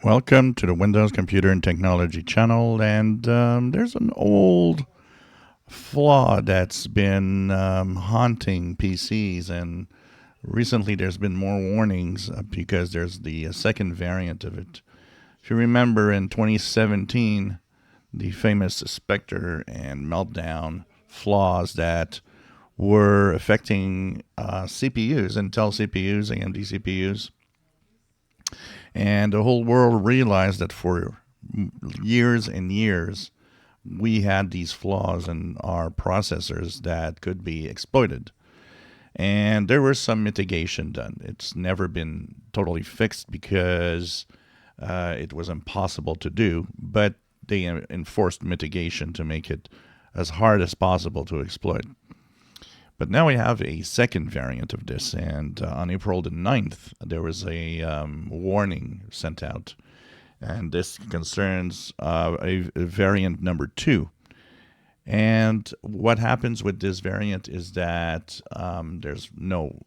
Welcome to the Windows Computer and Technology channel. And there's an old flaw that's been haunting PCs. And recently there's been more warnings because there's the second variant of it. If you remember in 2017, the famous Spectre and Meltdown flaws that were affecting CPUs, Intel CPUs, AMD CPUs. And the whole world realized that for years and years, we had these flaws in our processors that could be exploited. And there was some mitigation done. It's never been totally fixed because it was impossible to do, but they enforced mitigation to make it as hard as possible to exploit. But now we have a second variant of this, and on April the 9th, there was a warning sent out, and this concerns a variant number 2. And what happens with this variant is that there's no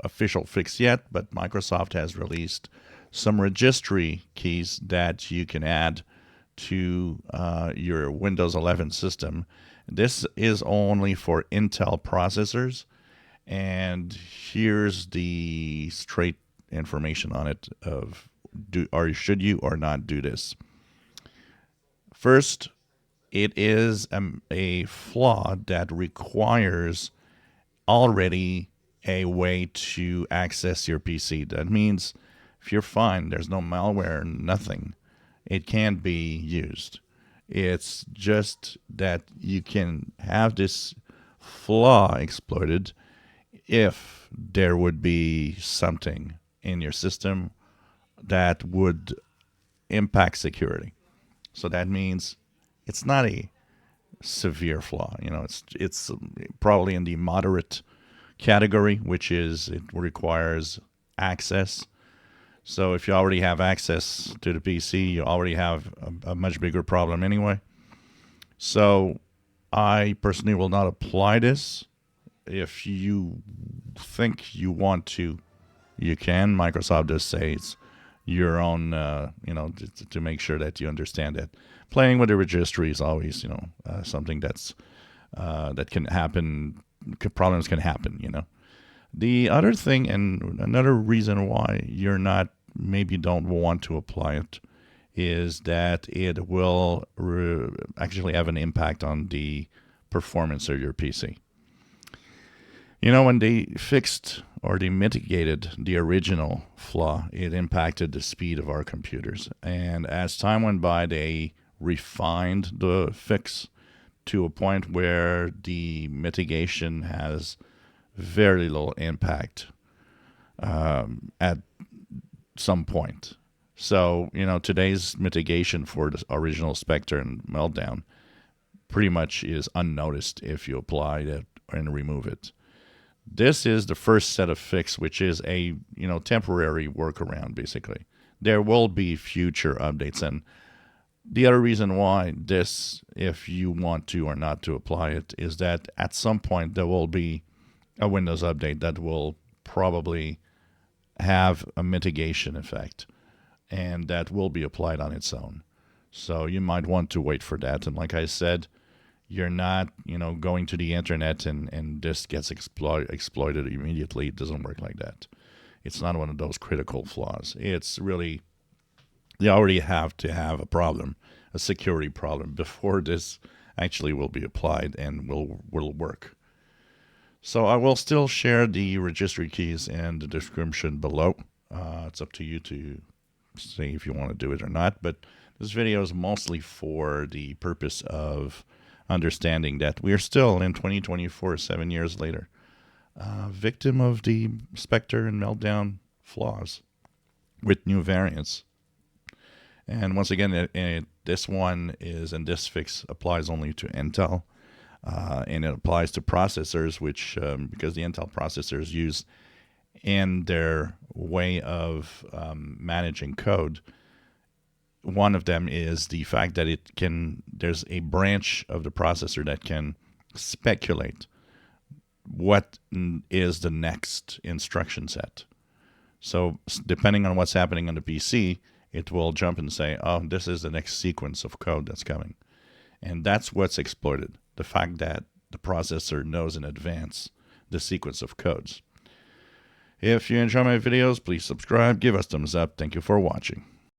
official fix yet, but Microsoft has released some registry keys that you can add to your Windows 11 system. This is only for Intel processors, and here's the straight information on it of should you or not do this. First, it is a flaw that requires already a way to access your PC. That means if you're fine, there's no malware, nothing, it can't be used. It's just that you can have this flaw exploited if there would be something in your system that would impact security. So that means it's not a severe flaw. It's probably in the moderate category, which is it requires access. So if you already have access to the PC, you already have a much bigger problem anyway. So I personally will not apply this. If you think you want to, you can. Microsoft does say it's your own, to make sure that you understand that. Playing with the registry is always, something that can happen. Problems can happen, The other thing, and another reason why you're not, maybe don't want to apply it, is that it will actually have an impact on the performance of your PC. When they fixed or they mitigated the original flaw, it impacted the speed of our computers. And as time went by, they refined the fix to a point where the mitigation has very little impact at some point. So, today's mitigation for the original Spectre and Meltdown pretty much is unnoticed if you apply it and remove it. This is the first set of fix, which is a temporary workaround, basically. There will be future updates, and the other reason why this, if you want to or not to apply it, is that at some point there will be a Windows update that will probably have a mitigation effect, and that will be applied on its own. So you might want to wait for that. And like I said, you're not, going to the internet and this gets exploited immediately. It doesn't work like that. It's not one of those critical flaws. It's really, you already have to have a problem, a security problem, before this actually will be applied and will work. So I will still share the registry keys in the description below. It's up to you to say if you want to do it or not. But this video is mostly for the purpose of understanding that we are still in 2024, 7 years later, victim of the Spectre and Meltdown flaws with new variants. And once again, this one is, and this fix applies only to Intel. And it applies to processors, which, because the Intel processors use in their way of managing code, one of them is the fact that there's a branch of the processor that can speculate what is the next instruction set. So depending on what's happening on the PC, it will jump and say, oh, this is the next sequence of code that's coming. And that's what's exploited, the fact that the processor knows in advance the sequence of codes. If you enjoy my videos, please subscribe, give us thumbs up. Thank you for watching.